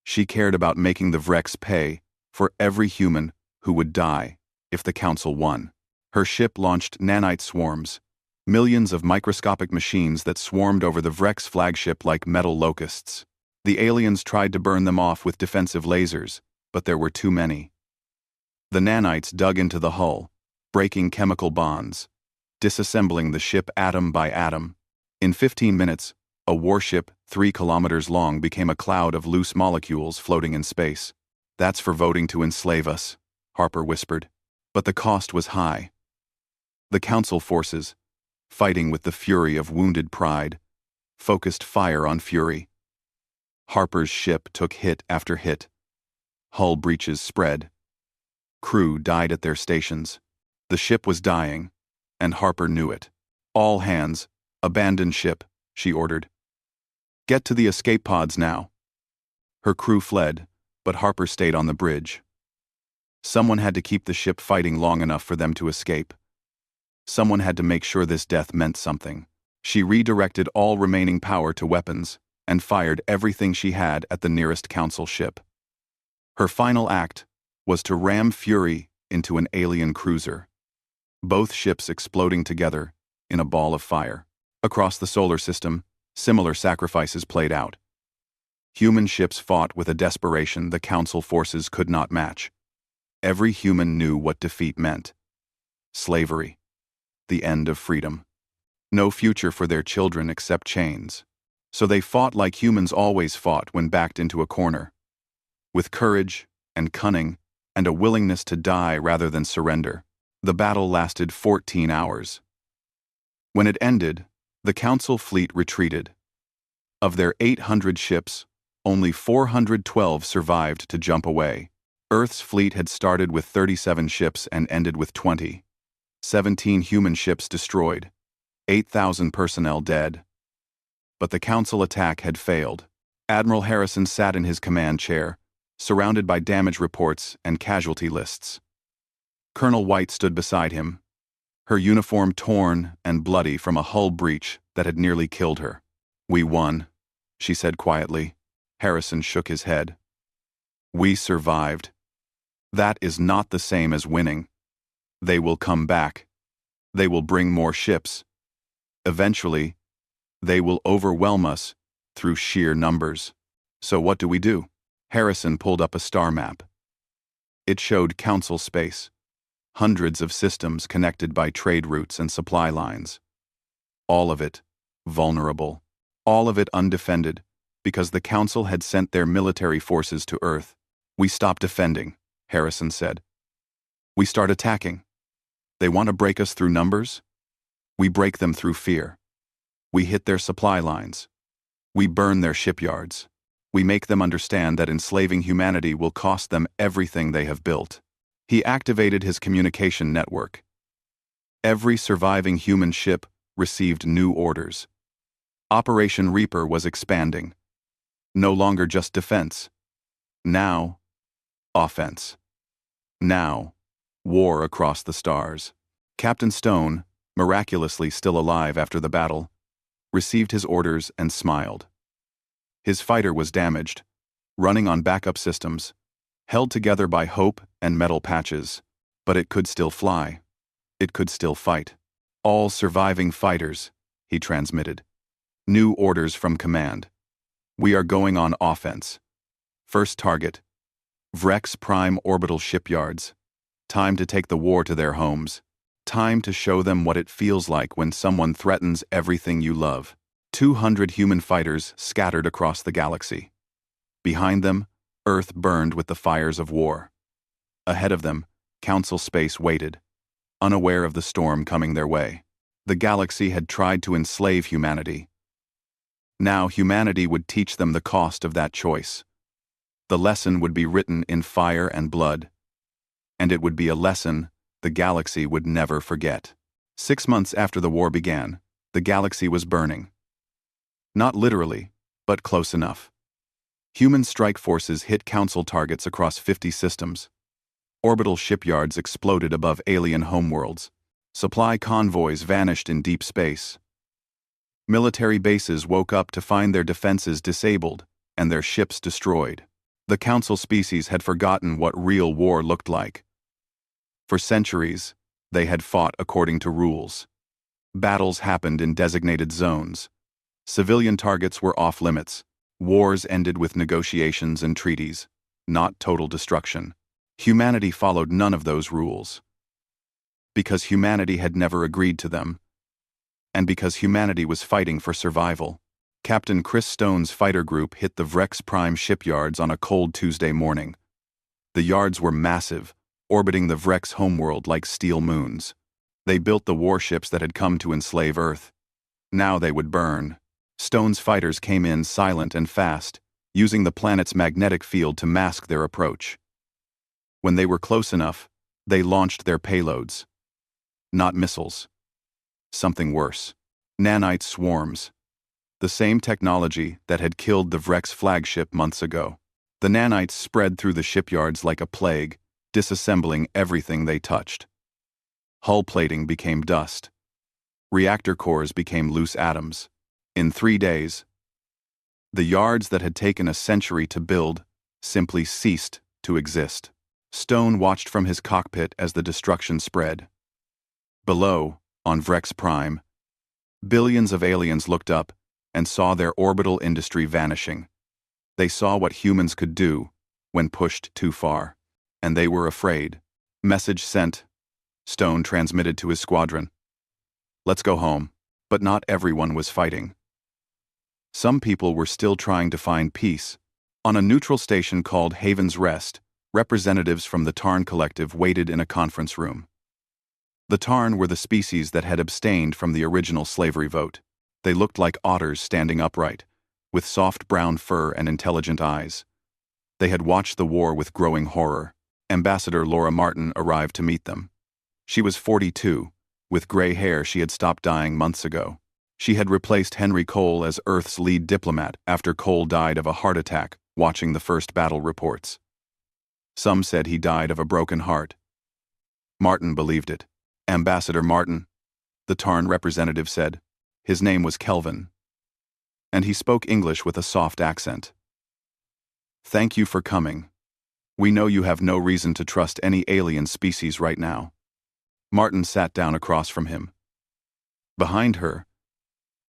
She cared about making the Vrex pay for every human who would die if the Council won. Her ship launched nanite swarms, millions of microscopic machines that swarmed over the Vrex flagship like metal locusts. The aliens tried to burn them off with defensive lasers, but there were too many. The nanites dug into the hull, breaking chemical bonds, disassembling the ship atom by atom. In 15 minutes, a warship 3 kilometers long became a cloud of loose molecules floating in space. That's for voting to enslave us, Harper whispered. But the cost was high. The Council forces, fighting with the fury of wounded pride, focused fire on Fury. Harper's ship took hit after hit. Hull breaches spread. Crew died at their stations. The ship was dying, and Harper knew it. All hands, abandon ship, she ordered. Get to the escape pods now. Her crew fled, but Harper stayed on the bridge. Someone had to keep the ship fighting long enough for them to escape. Someone had to make sure this death meant something. She redirected all remaining power to weapons and fired everything she had at the nearest Council ship. Her final act was to ram Fury into an alien cruiser, both ships exploding together in a ball of fire. Across the solar system, similar sacrifices played out. Human ships fought with a desperation the Council forces could not match. Every human knew what defeat meant. Slavery. The end of freedom. No future for their children except chains. So they fought like humans always fought when backed into a corner. With courage and cunning and a willingness to die rather than surrender. The battle lasted 14 hours. When it ended, the Council fleet retreated. Of their 800 ships, only 412 survived to jump away. Earth's fleet had started with 37 ships and ended with 20. 17 human ships destroyed, 8,000 personnel dead. But the Council attack had failed. Admiral Harrison sat in his command chair, surrounded by damage reports and casualty lists. Colonel White stood beside him, her uniform torn and bloody from a hull breach that had nearly killed her. "We won," she said quietly. Harrison shook his head. "We survived. That is not the same as winning. They will come back. They will bring more ships. Eventually, they will overwhelm us through sheer numbers. So what do? Harrison pulled up a star map. It showed Council space. Hundreds of systems connected by trade routes and supply lines. All of it vulnerable. All of it undefended, because the Council had sent their military forces to Earth. "We stop defending," Harrison said. "We start attacking. They want to break us through numbers? We break them through fear. We hit their supply lines. We burn their shipyards. We make them understand that enslaving humanity will cost them everything they have built." He activated his communication network. Every surviving human ship received new orders. Operation Reaper was expanding. No longer just defense. Now, offense. Now, war across the stars. Captain Stone, miraculously still alive after the battle, received his orders and smiled. His fighter was damaged, running on backup systems, held together by hope and metal patches, but it could still fly. It could still fight. "All surviving fighters," he transmitted. New orders from command. "We are going on offense. First target, Vrex Prime orbital shipyards. Time to take the war to their homes. Time to show them what it feels like when someone threatens everything you love." 200 human fighters scattered across the galaxy. Behind them, Earth burned with the fires of war. Ahead of them, Council space waited, unaware of the storm coming their way. The galaxy had tried to enslave humanity. Now humanity would teach them the cost of that choice. The lesson would be written in fire and blood. And it would be a lesson the galaxy would never forget. 6 months after the war began, the galaxy was burning. Not literally, but close enough. Human strike forces hit Council targets across 50 systems. Orbital shipyards exploded above alien homeworlds. Supply convoys vanished in deep space. Military bases woke up to find their defenses disabled and their ships destroyed. The Council species had forgotten what real war looked like. For centuries, they had fought according to rules. Battles happened in designated zones. Civilian targets were off limits. Wars ended with negotiations and treaties, not total destruction. Humanity followed none of those rules. Because humanity had never agreed to them. And because humanity was fighting for survival. Captain Chris Stone's fighter group hit the Vrex Prime shipyards on a cold Tuesday morning. The yards were massive, orbiting the Vrex homeworld like steel moons. They built the warships that had come to enslave Earth. Now they would burn. Stone's fighters came in silent and fast, using the planet's magnetic field to mask their approach. When they were close enough, they launched their payloads. Not missiles. Something worse. Nanite swarms. The same technology that had killed the Vrex flagship months ago. The nanites spread through the shipyards like a plague, disassembling everything they touched. Hull plating became dust. Reactor cores became loose atoms. In 3 days, the yards that had taken a century to build simply ceased to exist. Stone watched from his cockpit as the destruction spread. Below, on Vrex Prime, billions of aliens looked up and saw their orbital industry vanishing. They saw what humans could do when pushed too far. And they were afraid. Message sent. Stone transmitted to his squadron. "Let's go home." But not everyone was fighting. Some people were still trying to find peace. On a neutral station called Haven's Rest, representatives from the Tarn Collective waited in a conference room. The Tarn were the species that had abstained from the original slavery vote. They looked like otters standing upright, with soft brown fur and intelligent eyes. They had watched the war with growing horror. Ambassador Laura Martin arrived to meet them. She was 42, with gray hair she had stopped dyeing months ago. She had replaced Henry Cole as Earth's lead diplomat after Cole died of a heart attack watching the first battle reports. Some said he died of a broken heart. Martin believed it. Ambassador Martin, the Tarn representative said. His name was Kelvin. And he spoke English with a soft accent. Thank you for coming. We know you have no reason to trust any alien species right now. Martin sat down across from him. Behind her,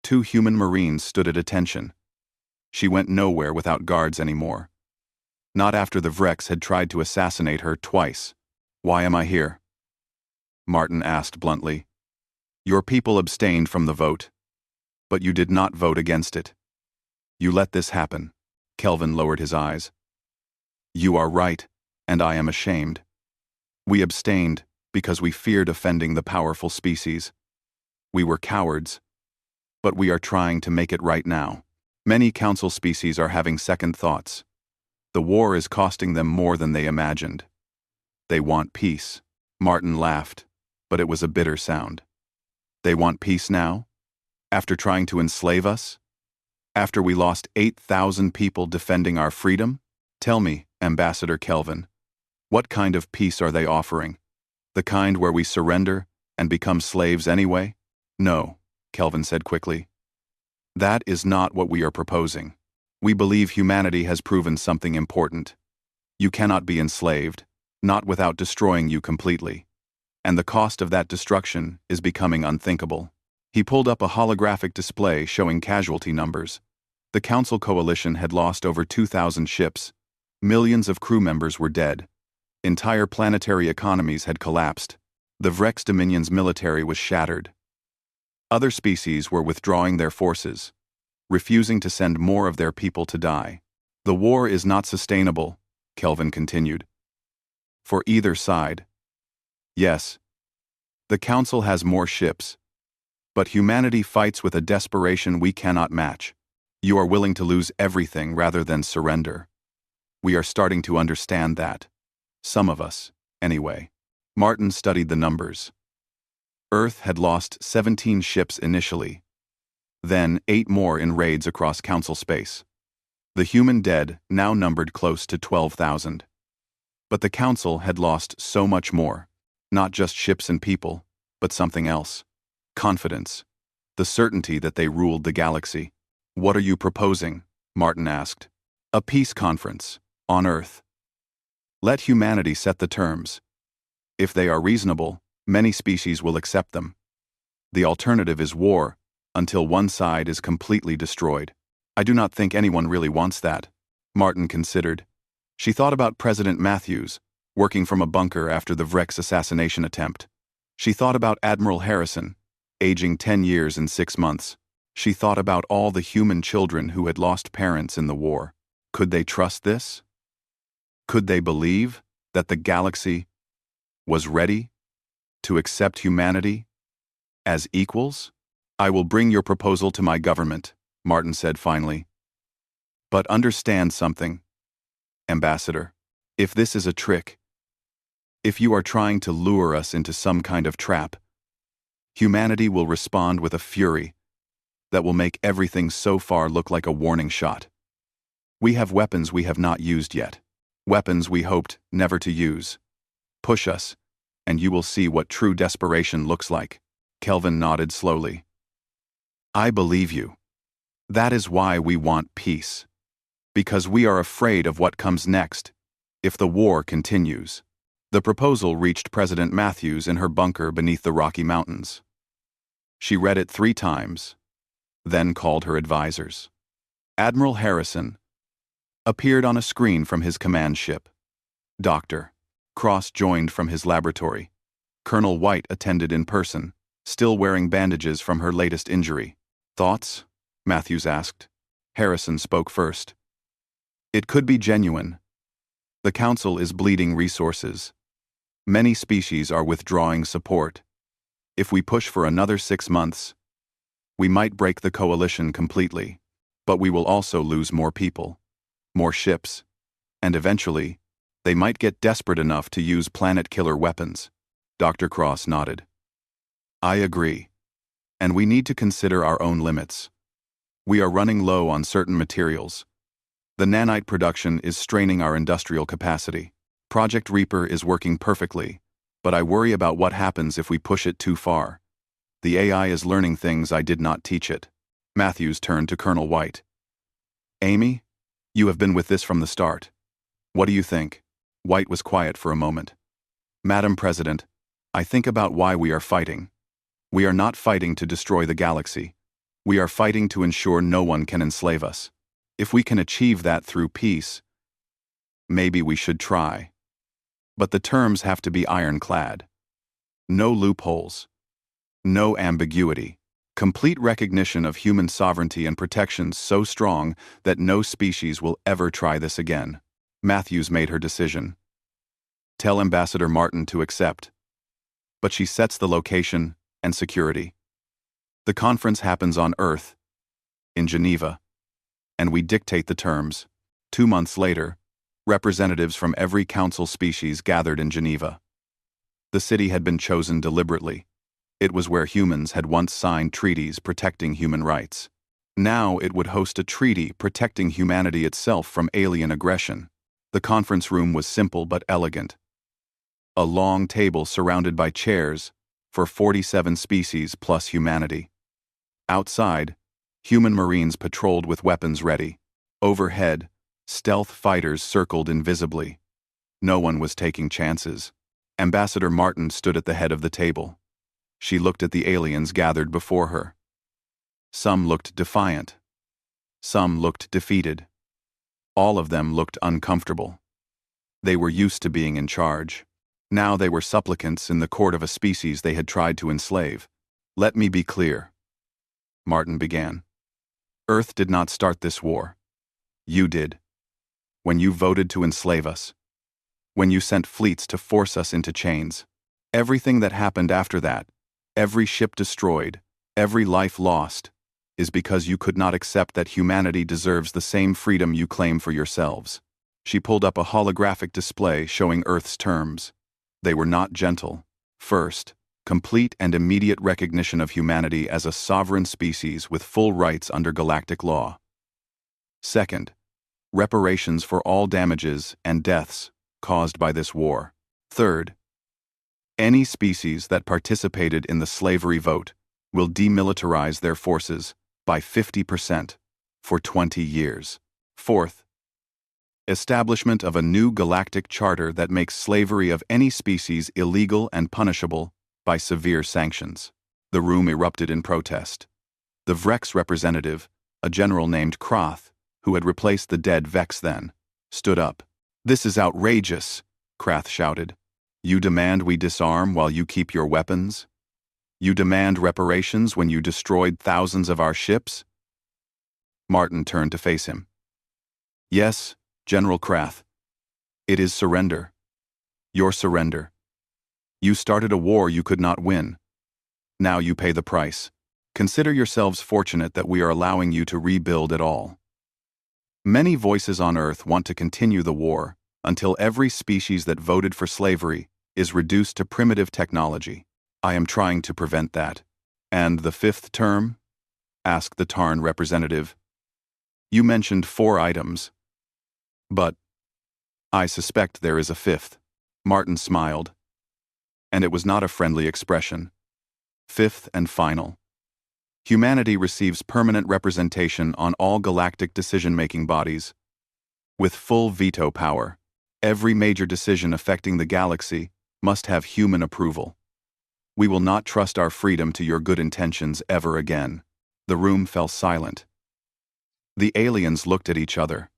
2 human Marines stood at attention. She went nowhere without guards anymore. Not after the Vrex had tried to assassinate her twice. Why am I here? Martin asked bluntly. Your people abstained from the vote. But you did not vote against it. You let this happen. Kelvin lowered his eyes. You are right, and I am ashamed. We abstained because we feared offending the powerful species. We were cowards. But we are trying to make it right now. Many council species are having second thoughts. The war is costing them more than they imagined. They want peace. Martin laughed, but it was a bitter sound. They want peace now? After trying to enslave us? After we lost 8,000 people defending our freedom? Tell me, Ambassador Kelvin, what kind of peace are they offering? The kind where we surrender and become slaves anyway? No, Kelvin said quickly. That is not what we are proposing. We believe humanity has proven something important. You cannot be enslaved, not without destroying you completely. And the cost of that destruction is becoming unthinkable. He pulled up a holographic display showing casualty numbers. The Council Coalition had lost over 2,000 ships. Millions of crew members were dead. Entire planetary economies had collapsed. The Vrex Dominion's military was shattered. Other species were withdrawing their forces, refusing to send more of their people to die. The war is not sustainable, Kelvin continued. For either side. Yes, the Council has more ships, but humanity fights with a desperation we cannot match. You are willing to lose everything rather than surrender. We are starting to understand that. Some of us, anyway. Martin studied the numbers. Earth had lost 17 ships initially, then 8 more in raids across Council space. The human dead now numbered close to 12,000. But the Council had lost so much more, not just ships and people, but something else. Confidence. The certainty that they ruled the galaxy. What are you proposing? Martin asked. A peace conference, on Earth. Let humanity set the terms. If they are reasonable, many species will accept them. The alternative is war, until one side is completely destroyed. I do not think anyone really wants that, Martin considered. She thought about President Matthews, working from a bunker after the Vrex assassination attempt. She thought about Admiral Harrison, aging 10 years and 6 months. She thought about all the human children who had lost parents in the war. Could they trust this? Could they believe that the galaxy was ready to accept humanity as equals? I will bring your proposal to my government, Martin said finally. But understand something, Ambassador. If this is a trick, if you are trying to lure us into some kind of trap, humanity will respond with a fury that will make everything so far look like a warning shot. We have weapons we have not used yet, weapons we hoped never to use. Push us, and you will see what true desperation looks like. Kelvin nodded slowly. I believe you. That is why we want peace. Because we are afraid of what comes next, if the war continues. The proposal reached President Matthews in her bunker beneath the Rocky Mountains. She read it 3 times, then called her advisors. Admiral Harrison appeared on a screen from his command ship. Dr. Cross joined from his laboratory. Colonel White attended in person, still wearing bandages from her latest injury. Thoughts? Matthews asked. Harrison spoke first. It could be genuine. The Council is bleeding resources. Many species are withdrawing support. If we push for another 6 months, we might break the coalition completely, but we will also lose more people, more ships, and eventually, They might get desperate enough to use planet-killer weapons. Dr. Cross nodded. I agree. And we need to consider our own limits. We are running low on certain materials. The nanite production is straining our industrial capacity. Project Reaper is working perfectly, but I worry about what happens if we push it too far. The AI is learning things I did not teach it. Matthews turned to Colonel White. Amy, you have been with this from the start. What do you think? White was quiet for a moment. Madam President, I think about why we are fighting. We are not fighting to destroy the galaxy. We are fighting to ensure no one can enslave us. If we can achieve that through peace, maybe we should try. But the terms have to be ironclad. No loopholes. No ambiguity. Complete recognition of human sovereignty and protection so strong that no species will ever try this again. Matthews made her decision. Tell Ambassador Martin to accept. But she sets the location and security. The conference happens on Earth, in Geneva, and we dictate the terms. 2 months later, representatives from every council species gathered in Geneva. The city had been chosen deliberately. It was where humans had once signed treaties protecting human rights. Now it would host a treaty protecting humanity itself from alien aggression. The conference room was simple but elegant. A long table surrounded by chairs for 47 species plus humanity. Outside, human marines patrolled with weapons ready. Overhead, stealth fighters circled invisibly. No one was taking chances. Ambassador Martin stood at the head of the table. She looked at the aliens gathered before her. Some looked defiant. Some looked defeated. All of them looked uncomfortable. They were used to being in charge. Now they were supplicants in the court of a species they had tried to enslave. Let me be clear. Martin began. Earth did not start this war. You did. When you voted to enslave us. When you sent fleets to force us into chains. Everything that happened after that, every ship destroyed, every life lost, is because you could not accept that humanity deserves the same freedom you claim for yourselves. She pulled up a holographic display showing Earth's terms. They were not gentle. First, complete and immediate recognition of humanity as a sovereign species with full rights under galactic law. Second, reparations for all damages and deaths caused by this war. Third, any species that participated in the slavery vote will demilitarize their forces by 50% for 20 years. Fourth, establishment of a new galactic charter that makes slavery of any species illegal and punishable by severe sanctions. The room erupted in protest. The Vrex representative, a general named Krath, who had replaced the dead Vex then, stood up. This is outrageous, Krath shouted. You demand we disarm while you keep your weapons? You demand reparations when you destroyed thousands of our ships? Martin turned to face him. Yes, General Krath. It is surrender. Your surrender. You started a war you could not win. Now you pay the price. Consider yourselves fortunate that we are allowing you to rebuild at all. Many voices on Earth want to continue the war until every species that voted for slavery is reduced to primitive technology. I am trying to prevent that. And the fifth term? Asked the Tarn representative. You mentioned 4 items. But I suspect there is a fifth. Martin smiled. And it was not a friendly expression. Fifth and final. Humanity receives permanent representation on all galactic decision-making bodies. With full veto power, every major decision affecting the galaxy must have human approval. We will not trust our freedom to your good intentions ever again. The room fell silent. The aliens looked at each other.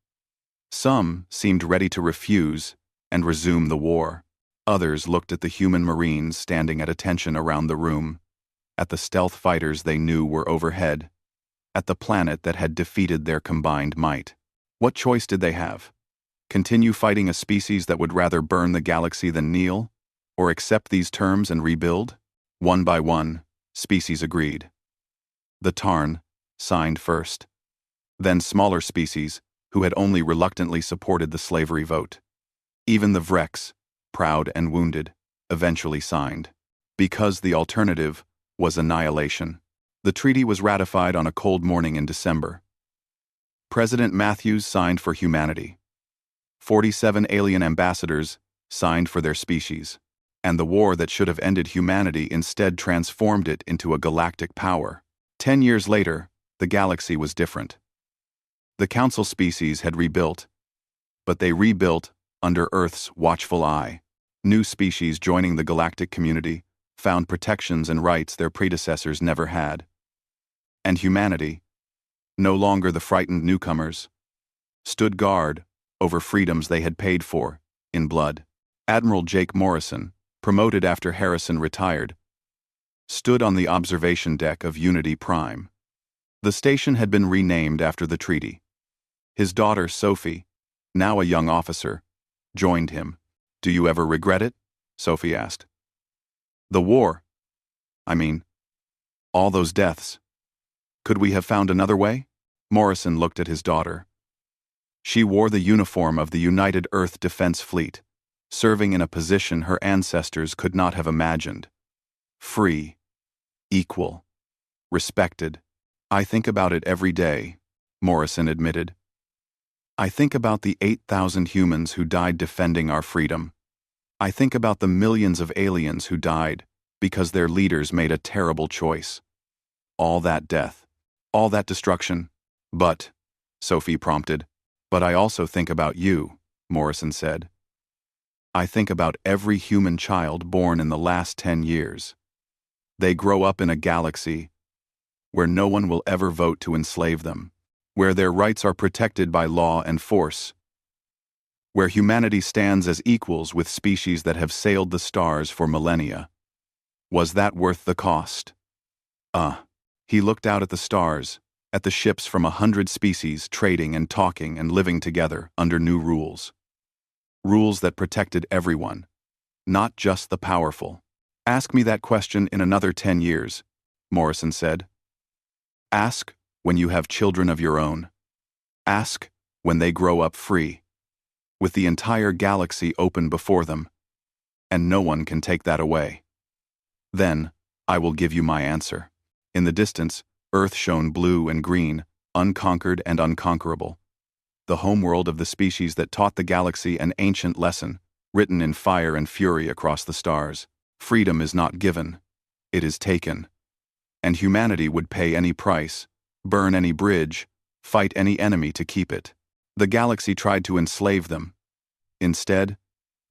Some seemed ready to refuse and resume the war. Others looked at the human marines standing at attention around the room, at the stealth fighters they knew were overhead, at the planet that had defeated their combined might. What choice did they have? Continue fighting a species that would rather burn the galaxy than kneel? Or accept these terms and rebuild? One by one, species agreed. The Tarn signed first. Then smaller species, who had only reluctantly supported the slavery vote. Even the Vreks, proud and wounded, eventually signed. Because the alternative was annihilation. The treaty was ratified on a cold morning in December. President Matthews signed for humanity. 47 alien ambassadors signed for their species. And the war that should have ended humanity instead transformed it into a galactic power. 10 years later, the galaxy was different. The council species had rebuilt, but they rebuilt under Earth's watchful eye. New species joining the galactic community found protections and rights their predecessors never had. And humanity, no longer the frightened newcomers, stood guard over freedoms they had paid for in blood. Admiral Jake Morrison, promoted after Harrison retired, stood on the observation deck of Unity Prime. The station had been renamed after the treaty. His daughter, Sophie, now a young officer, joined him. "Do you ever regret it?" Sophie asked. "The war. I mean, all those deaths. Could we have found another way?" Morrison looked at his daughter. She wore the uniform of the United Earth Defense Fleet, serving in a position her ancestors could not have imagined. Free, equal, respected. "I think about it every day," Morrison admitted. "I think about the 8,000 humans who died defending our freedom. I think about the millions of aliens who died because their leaders made a terrible choice. All that death, all that destruction. But," Sophie prompted. "But I also think about you," Morrison said. "I think about every human child born in the last 10 years. They grow up in a galaxy where no one will ever vote to enslave them, where their rights are protected by law and force, where humanity stands as equals with species that have sailed the stars for millennia. Was that worth the cost?" He looked out at the stars, at the ships from 100 species trading and talking and living together under new rules. Rules that protected everyone, not just the powerful. "Ask me that question in another 10 years, Morrison said. "Ask when you have children of your own. Ask when they grow up free, with the entire galaxy open before them, and no one can take that away. Then, I will give you my answer." In the distance, Earth shone blue and green, unconquered and unconquerable. The homeworld of the species that taught the galaxy an ancient lesson, written in fire and fury across the stars. Freedom is not given, it is taken. And humanity would pay any price, burn any bridge, fight any enemy to keep it. The galaxy tried to enslave them. Instead,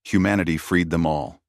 humanity freed them all.